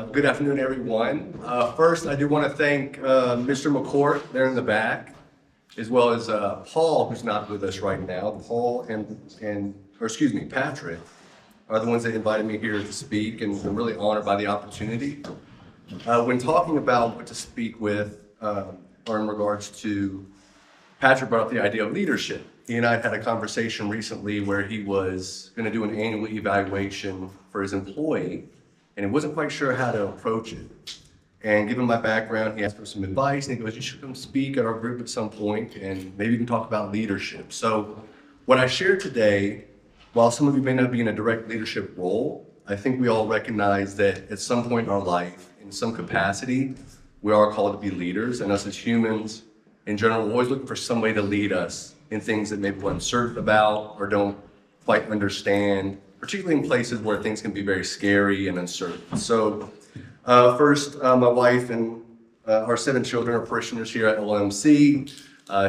Good afternoon, everyone. First, I do want to thank Mr. McCourt there in the back, as well as Paul, who's not with us right now. Paul and Patrick are the ones that invited me here to speak, and I'm really honored by the opportunity. When talking about what to speak with, or in regards to, Patrick brought up the idea of leadership. He and I had a conversation recently where he was going to do an annual evaluation for his employee, and he wasn't quite sure how to approach it. And given my background, he asked for some advice, and he goes, "You should come speak at our group at some point, and maybe we can talk about leadership." So what I share today, while some of you may not be in a direct leadership role, I think we all recognize that at some point in our life, in some capacity, we are called to be leaders, and us as humans, in general, we're always looking for some way to lead us in things that maybe we're uncertain about or don't quite understand, particularly in places where things can be very scary and uncertain. So first, my wife and our 7 children are parishioners here at LMC.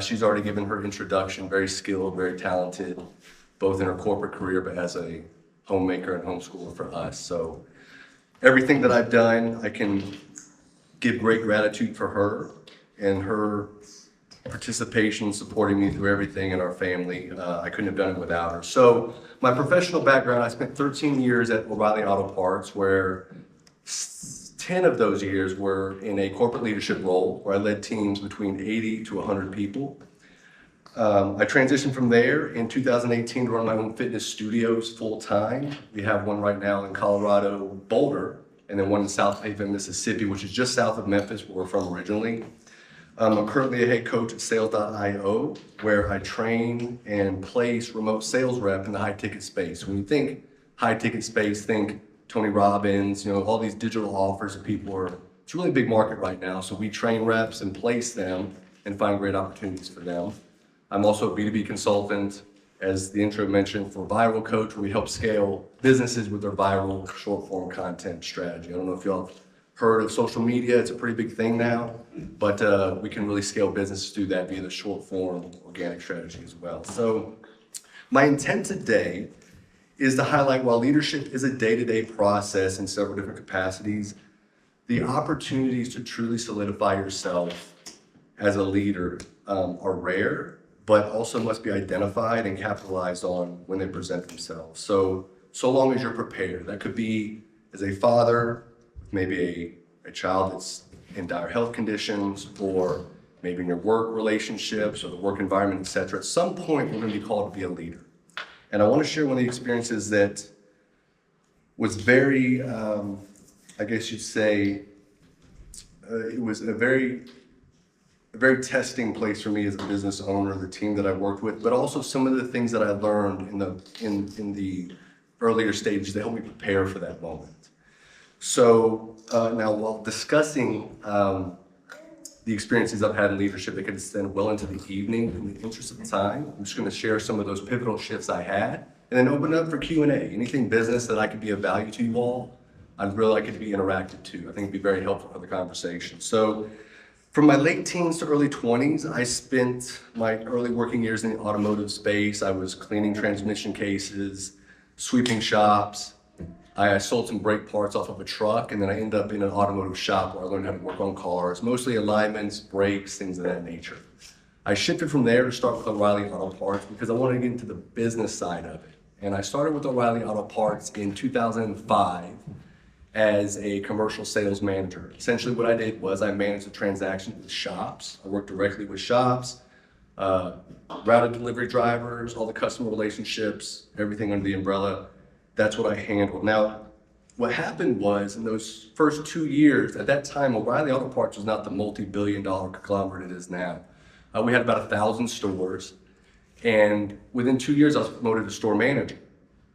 She's already given her introduction, very skilled, very talented, both in her corporate career, but as a homemaker and homeschooler for us. So everything that I've done, I can give great gratitude for her and her participation, supporting me through everything in our family. I couldn't have done it without her. So my professional background, I spent 13 years at O'Reilly Auto Parts, where 10 of those years were in a corporate leadership role, where I led teams between 80 to 100 people. I transitioned from there in 2018 to run my own fitness studios full time. We have one right now in Colorado, Boulder, and then one in South Haven, Mississippi, which is just south of Memphis, where we're from originally. I'm currently a head coach at Sales.io, where I train and place remote sales rep in the high ticket space. When you think high ticket space, think Tony Robbins, all these digital offers that it's a really big market right now. So we train reps and place them and find great opportunities for them. I'm also a B2B consultant, as the intro mentioned, for Viral Coach, where we help scale businesses with their viral short form content strategy. I don't know if y'all have heard of social media. It's a pretty big thing now, but we can really scale businesses through that via the short form organic strategy as well. So my intent today is to highlight, while leadership is a day-to-day process in several different capacities, the opportunities to truly solidify yourself as a leader are rare, but also must be identified and capitalized on when they present themselves. So long as you're prepared. That could be as a father, maybe a child that's in dire health conditions, or maybe in your work relationships or the work environment, et cetera. At some point, we're going to be called to be a leader. And I want to share one of the experiences that was very, I guess you'd say, it was a very testing place for me as a business owner, the team that I worked with, but also some of the things that I learned in the earlier stages to help me prepare for that moment. So now, while discussing the experiences I've had in leadership, it could extend well into the evening. In the interest of time, I'm just going to share some of those pivotal shifts I had, and then open up for Q&A. Anything business that I could be of value to you all, I'd really like it to be interactive too. I think it'd be very helpful for the conversation. So from my late teens to early 20s, I spent my early working years in the automotive space. I was cleaning transmission cases, sweeping shops. I sold some brake parts off of a truck, and then I ended up in an automotive shop where I learned how to work on cars, mostly alignments, brakes, things of that nature. I shifted from there to start with O'Reilly Auto Parts because I wanted to get into the business side of it. And I started with O'Reilly Auto Parts in 2005 as a commercial sales manager. Essentially what I did was I managed the transactions with shops. I worked directly with shops, routed delivery drivers, all the customer relationships, everything under the umbrella. That's what I handled. Now, what happened was, in those first 2 years, at that time, O'Reilly Auto Parts was not the multi-billion-dollar conglomerate it is now. We had about 1,000 stores, and within 2 years, I was promoted to store manager,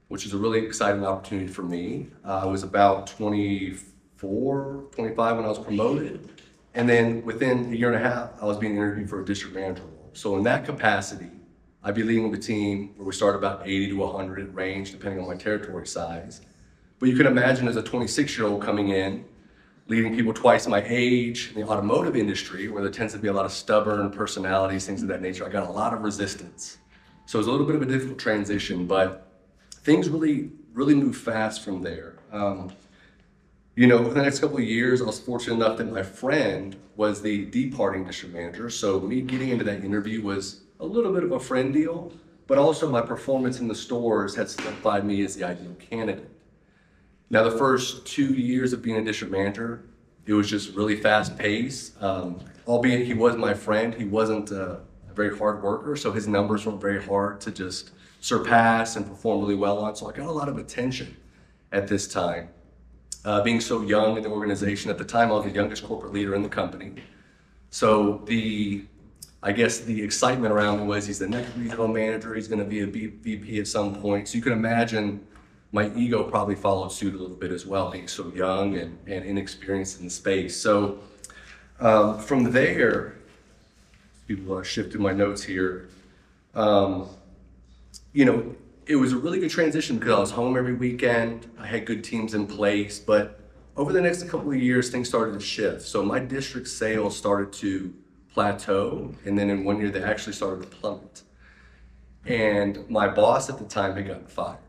which is a really exciting opportunity for me. I was about 24, 25 when I was promoted, and then within a year and a half, I was being interviewed for a district manager role. So in that capacity, I'd be leading a team where we start about 80 to 100 range, depending on my territory size. But you can imagine as a 26-year-old coming in, leading people twice my age in the automotive industry, where there tends to be a lot of stubborn personalities, things of that nature. I got a lot of resistance. So it was a little bit of a difficult transition, but things really moved fast from there. Over the next couple of years, I was fortunate enough that my friend was the departing district manager. So me getting into that interview was a little bit of a friend deal, but also my performance in the stores had solidified me as the ideal candidate. Now, the first 2 years of being a district manager, it was just really fast paced. Albeit he was my friend, he wasn't a very hard worker, so his numbers weren't very hard to just surpass and perform really well on. So I got a lot of attention at this time. Being so young in the organization, at the time I was the youngest corporate leader in the company. So I guess the excitement around me was he's the next regional manager, he's gonna be a VP at some point. So you can imagine my ego probably followed suit a little bit as well, being so young and inexperienced in the space. So from there, people shifted my notes here. It was a really good transition because I was home every weekend. I had good teams in place, but over the next couple of years, things started to shift. So my district sales started to plateau, and then in 1 year, they actually started to plummet. And my boss at the time had gotten fired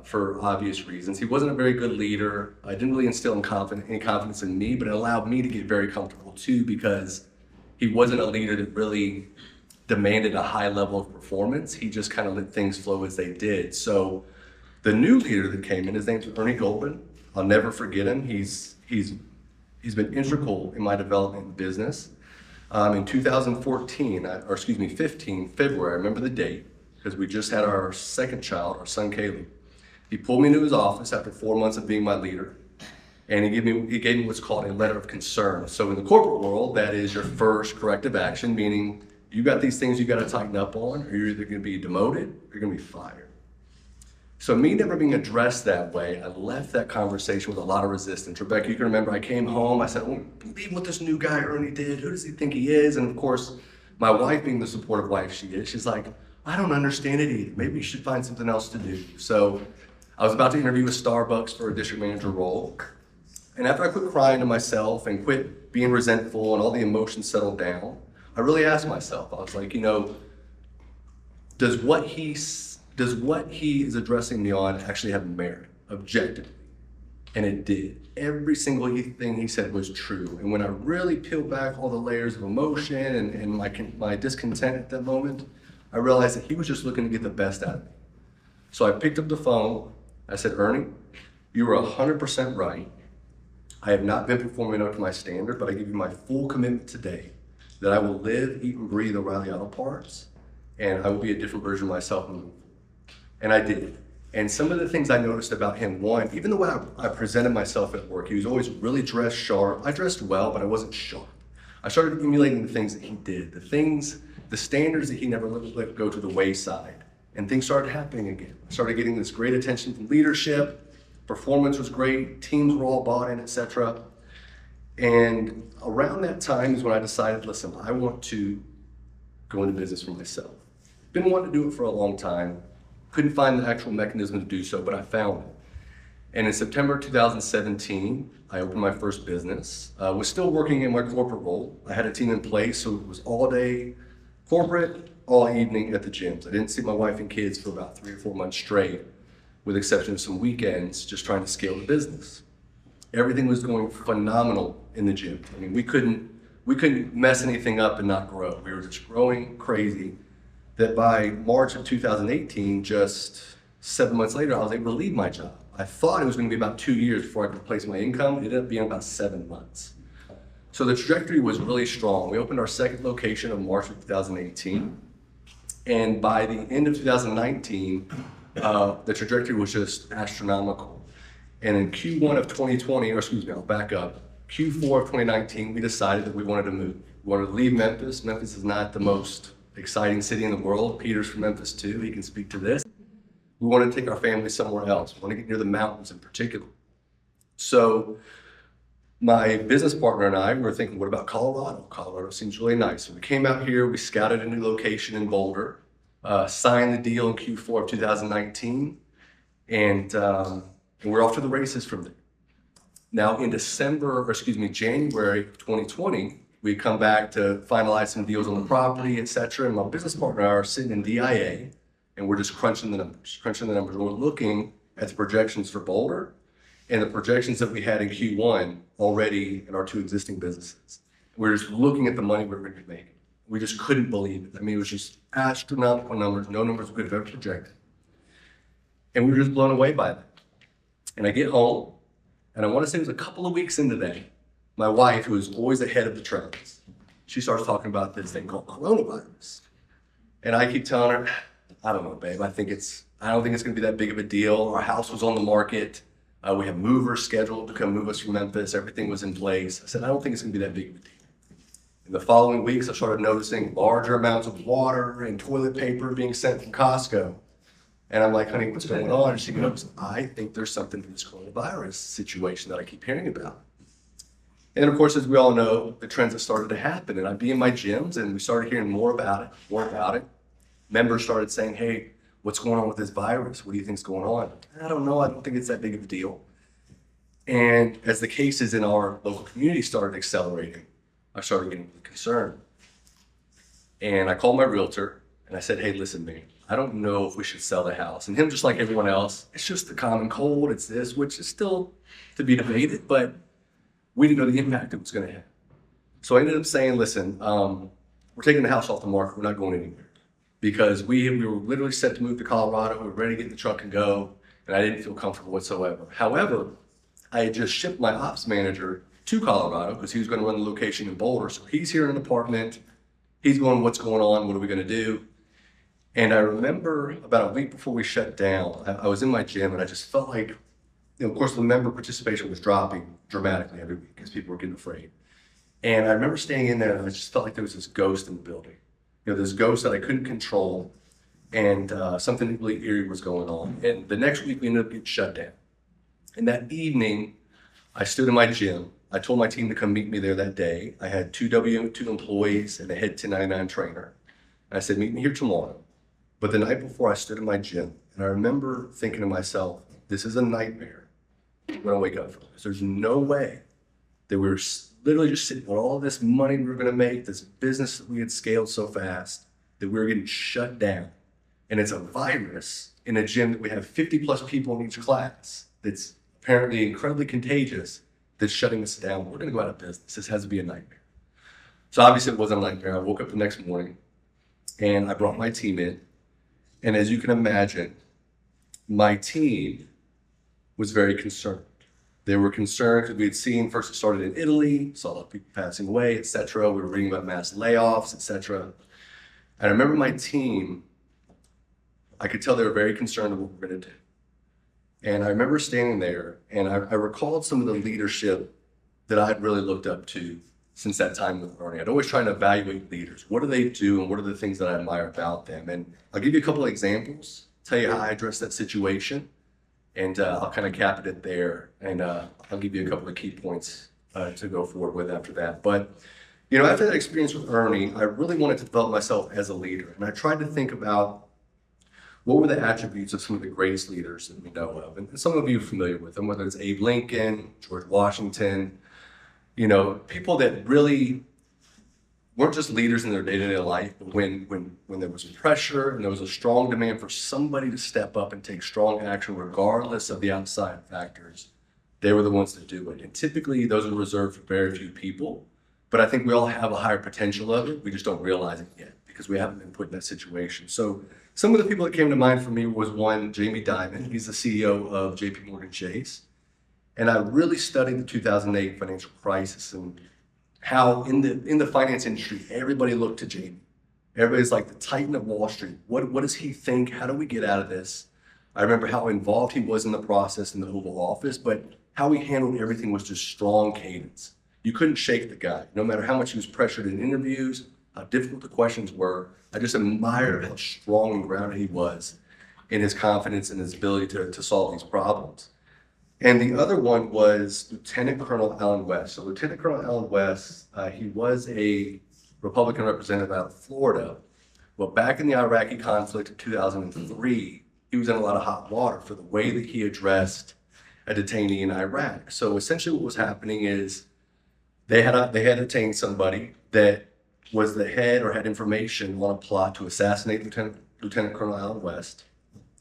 for obvious reasons. He wasn't a very good leader. I didn't really instill any confidence in me, but it allowed me to get very comfortable too because he wasn't a leader that really demanded a high level of performance. He just kind of let things flow as they did. So the new leader that came in, his name's Ernie Goldman. I'll never forget him. He's been integral in my development in business. In 15, February, I remember the date, because we just had our second child, our son Caleb. He pulled me into his office after 4 months of being my leader, and he gave me what's called a letter of concern. So in the corporate world, that is your first corrective action, meaning you got these things you got to tighten up on, or you're either going to be demoted or you're going to be fired. So me never being addressed that way, I left that conversation with a lot of resistance. Rebecca, you can remember I came home, I said, I won't believe what this new guy Ernie did. Who does he think he is? And of course, my wife, being the supportive wife she is, she's like, I don't understand it either. Maybe you should find something else to do. So I was about to interview with Starbucks for a district manager role. And after I quit crying to myself and quit being resentful and all the emotions settled down, I really asked myself, I was like, does what he is addressing me on actually have merit, objectively? And it did. Every single thing he said was true. And when I really peeled back all the layers of emotion and my discontent at that moment, I realized that he was just looking to get the best out of me. So I picked up the phone. I said, Ernie, you were 100% right. I have not been performing up to my standard, but I give you my full commitment today that I will live, eat, and breathe O'Reilly Auto Parts, and I will be a different version of myself moving forward. And I did. And some of the things I noticed about him, one, even the way I presented myself at work, he was always really dressed sharp. I dressed well, but I wasn't sharp. I started emulating the things that he did, the standards that he never let go to the wayside, and things started happening again. I started getting this great attention from leadership, performance was great, teams were all bought in, etc. And around that time is when I decided, listen, I want to go into business for myself. Been wanting to do it for a long time. Couldn't find the actual mechanism to do so, but I found it. And in September 2017, I opened my first business. Was still working in my corporate role. I had a team in place, so it was all day corporate, all evening at the gyms. I didn't see my wife and kids for about 3 or 4 months straight, with the exception of some weekends, just trying to scale the business. Everything was going phenomenal in the gym. I mean, we couldn't mess anything up and not grow. We were just growing crazy. That by March of 2018, just 7 months later, I was able to leave my job. I thought it was going to be about 2 years before I could replace my income. It ended up being about 7 months. So the trajectory was really strong. We opened our second location in March of 2018. And by the end of 2019, the trajectory was just astronomical. And in Q1 of 2020, or excuse me, I'll back up. Q4 of 2019, we decided that we wanted to move. We wanted to leave Memphis. Memphis is not the most exciting city in the world. Peter's from Memphis too, he can speak to this. We want to take our family somewhere else. We want to get near the mountains in particular. So my business partner and I were thinking, what about Colorado? Colorado seems really nice. So we came out here, we scouted a new location in Boulder, signed the deal in Q4 of 2019, and we're off to the races from there. Now in January of 2020, we come back to finalize some deals on the property, et cetera. And my business partner and I are sitting in DIA, and we're just crunching the numbers. We're looking at the projections for Boulder and the projections that we had in Q1 already in our 2 existing businesses. We're just looking at the money we were going to be making. We just couldn't believe it. I mean, it was just astronomical numbers, no numbers we could have ever projected. And we were just blown away by that. And I get home, and I want to say it was a couple of weeks into that, my wife, who is always ahead of the trends, she starts talking about this thing called coronavirus. And I keep telling her, I don't know, babe, I don't think it's going to be that big of a deal. Our house was on the market. We have movers scheduled to come move us from Memphis. Everything was in place. I said, I don't think it's going to be that big of a deal. In the following weeks, I started noticing larger amounts of water and toilet paper being sent from Costco. And I'm like, honey, what's going on? And she goes, I think there's something to this coronavirus situation that I keep hearing about. And of course, as we all know, the trends have started to happen. And I'd be in my gyms, and we started hearing more about it. Members started saying, hey, what's going on with this virus? What do you think's going on? I don't know. I don't think it's that big of a deal. And as the cases in our local community started accelerating, I started getting concerned. And I called my realtor, and I said, hey, listen, man, I don't know if we should sell the house. And him, just like everyone else, it's just the common cold. It's this, which is still to be debated, but we didn't know the impact it was going to have. So I ended up saying, listen, we're taking the house off the market. We're not going anywhere. Because we were literally set to move to Colorado. We were ready to get in the truck and go, and I didn't feel comfortable whatsoever. However, I had just shipped my ops manager to Colorado because he was going to run the location in Boulder. So he's here in an apartment. He's going, what's going on? What are we going to do? And I remember about a week before we shut down, I was in my gym, and I just felt like, of course, the member participation was dropping dramatically every week because people were getting afraid. And I remember staying in there, and I just felt like there was this ghost in the building. This ghost that I couldn't control, and something really eerie was going on. And the next week, we ended up getting shut down. And that evening, I stood in my gym. I told my team to come meet me there that day. I had 2 W-2 employees and a head 1099 trainer. And I said, meet me here tomorrow. But the night before, I stood in my gym, and I remember thinking to myself, this is a nightmare. I'm going to wake up from this. There's no way that we were literally just sitting on all this money we were going to make, this business that we had scaled so fast, that we were getting shut down. And it's a virus in a gym that we have 50 plus people in each class that's apparently incredibly contagious, that's shutting us down. We're going to go out of business. This has to be a nightmare. So obviously it wasn't a nightmare. I woke up the next morning, and I brought my team in. And as you can imagine, my team was very concerned. They were concerned because we had seen, first it started in Italy, saw a lot of people passing away, et cetera. We were reading about mass layoffs, et cetera. And I remember my team, I could tell they were very concerned of what we were going to do. And I remember standing there, and I recalled some of the leadership that I'd really looked up to since that time with Bernie. I'd always try to evaluate leaders. What do they do, and what are the things that I admire about them? And I'll give you a couple of examples, tell you how I addressed that situation. And I'll kind of cap it there, and I'll give you a couple of key points to go forward with after that. But, after that experience with Ernie, I really wanted to develop myself as a leader. And I tried to think about what were the attributes of some of the greatest leaders that we know of. And some of you are familiar with them, whether it's Abe Lincoln, George Washington, people that really weren't just leaders in their day-to-day life, but when there was pressure and there was a strong demand for somebody to step up and take strong action regardless of the outside factors, they were the ones to do it. And typically those are reserved for very few people, but I think we all have a higher potential of it. We just don't realize it yet because we haven't been put in that situation. So some of the people that came to mind for me was one, Jamie Dimon. He's the CEO of JP Morgan Chase. And I really studied the 2008 financial crisis and how in the finance industry, everybody looked to Jamie. Everybody's like the Titan of Wall Street. What does he think? How do we get out of this? I remember how involved he was in the process in the Oval Office, but how he handled everything was just strong cadence. You couldn't shake the guy, no matter how much he was pressured in interviews, how difficult the questions were. I just admired how strong and grounded he was in his confidence and his ability to solve these problems. And the other one was Lieutenant Colonel Allen West. So Lieutenant Colonel Allen West, he was a Republican representative out of Florida. Well, back in the Iraqi conflict in 2003, he was in a lot of hot water for the way that he addressed a detainee in Iraq. So essentially what was happening is they had detained somebody that was the head or had information on a plot to assassinate Lieutenant Colonel Allen West,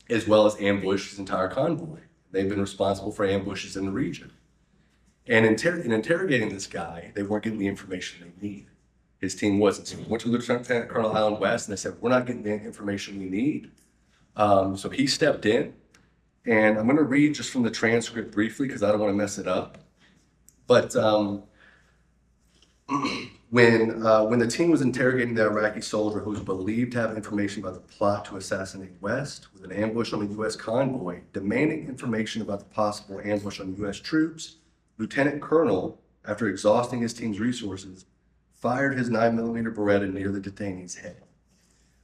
as well as ambush his entire convoy. They've been responsible for ambushes in the region. And in interrogating this guy, they weren't getting the information they need. His team wasn't. So he went to Lieutenant Colonel Allen West and they said, we're not getting the information we need. So he stepped in, and I'm going to read just from the transcript briefly because I don't want to mess it up. But when the team was interrogating the Iraqi soldier who was believed to have information about the plot to assassinate West with an ambush on a U.S. convoy, demanding information about the possible ambush on U.S. troops, Lieutenant Colonel, after exhausting his team's resources, fired his 9mm Beretta near the detainee's head.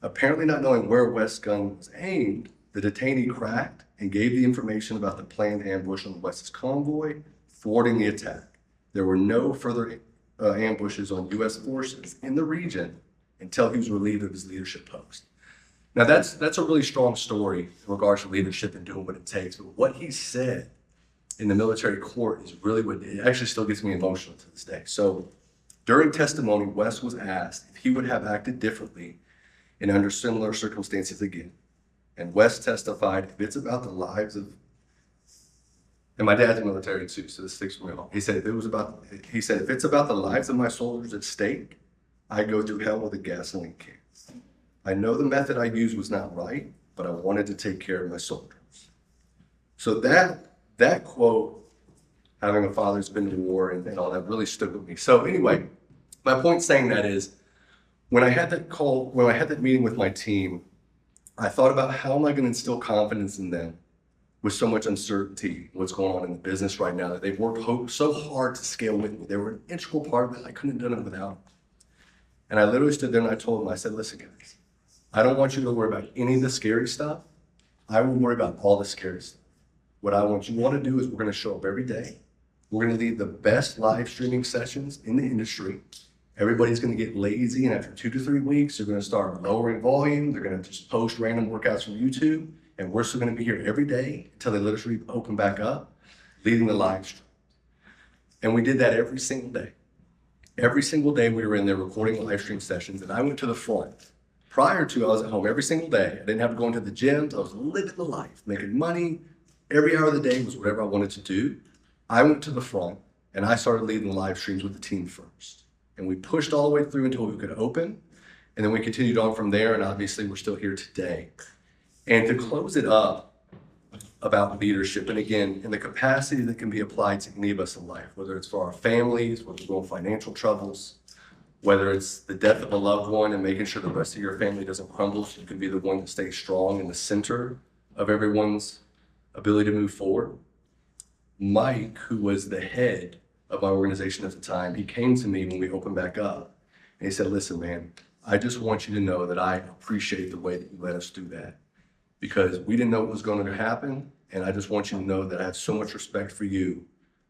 Apparently not knowing where West's gun was aimed, the detainee cracked and gave the information about the planned ambush on West's convoy, thwarting the attack. There were no further ambushes on U.S. forces in the region until he was relieved of his leadership post. Now that's a really strong story in regards to leadership and doing what it takes. But what he said in the military court is really what it actually still gets me emotional to this day. So during testimony, West was asked if he would have acted differently and under similar circumstances again. And West testified, if it's about the lives of, and my dad's military too, so this sticks with me. He said, if it's about the lives of my soldiers at stake, I go through hell with a gasoline can. I know the method I used was not right, but I wanted to take care of my soldiers. So that quote, having a father who's been to war and all that, really stood with me. So anyway, my point saying that is, when I had that meeting with my team, I thought about how am I going to instill confidence in them with so much uncertainty, what's going on in the business right now, that they've worked so hard to scale with me. They were an integral part of it. I couldn't have done it without them. And I literally stood there and I told them, I said, listen guys, I don't want you to worry about any of the scary stuff. I will worry about all the scary stuff. What I want you all to do is we're going to show up every day. We're going to lead the best live streaming sessions in the industry. Everybody's going to get lazy, and after 2 to 3 weeks, they're going to start lowering volume. They're going to just post random workouts from YouTube, and we're still going to be here every day until they literally open back up, leading the live stream. And we did that every single day. Every single day we were in there recording live stream sessions, and I went to the front. Prior to, I was at home every single day. I didn't have to go into the gyms. I was living the life, making money. Every hour of the day was whatever I wanted to do. I went to the front, and I started leading the live streams with the team first. And we pushed all the way through until we could open. And then we continued on from there. And obviously we're still here today. And to close it up about leadership, and again, in the capacity that can be applied to any of us in life, whether it's for our families, whether we're in financial troubles, whether it's the death of a loved one and making sure the rest of your family doesn't crumble so you can be the one that stays strong in the center of everyone's ability to move forward. Mike, who was the head of my organization at the time, he came to me when we opened back up and he said, listen, man, I just want you to know that I appreciate the way that you let us do that because we didn't know what was going to happen. And I just want you to know that I have so much respect for you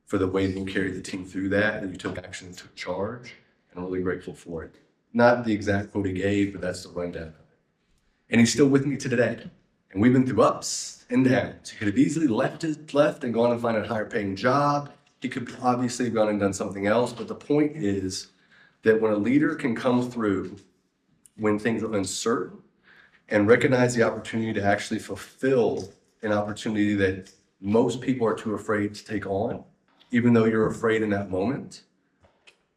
for the way that you carried the team through that and you took action and took charge, and I'm really grateful for it. Not the exact quote he gave, but that's the rundown of it. And he's still with me today. And we've been through ups and downs. He could have easily left and gone and find a higher paying job. He could obviously have gone and done something else, but the point is that when a leader can come through when things are uncertain and recognize the opportunity to actually fulfill an opportunity that most people are too afraid to take on, even though you're afraid in that moment,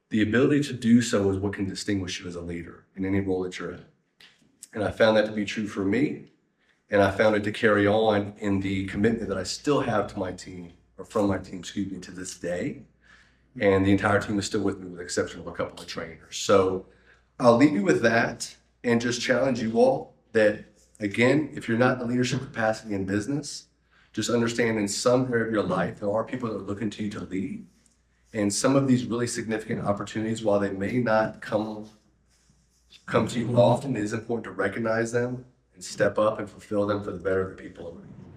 the ability to do so is what can distinguish you as a leader in any role that you're in. And I found that to be true for me, and I found it to carry on in the commitment that I still have to my team, or from my team, to this day. And the entire team is still with me with the exception of a couple of trainers. So I'll leave you with that and just challenge you all that, again, if you're not in the leadership capacity in business, just understand in some area of your life, there are people that are looking to you to lead. And some of these really significant opportunities, while they may not come to you often, it is important to recognize them and step up and fulfill them for the better of the people around you.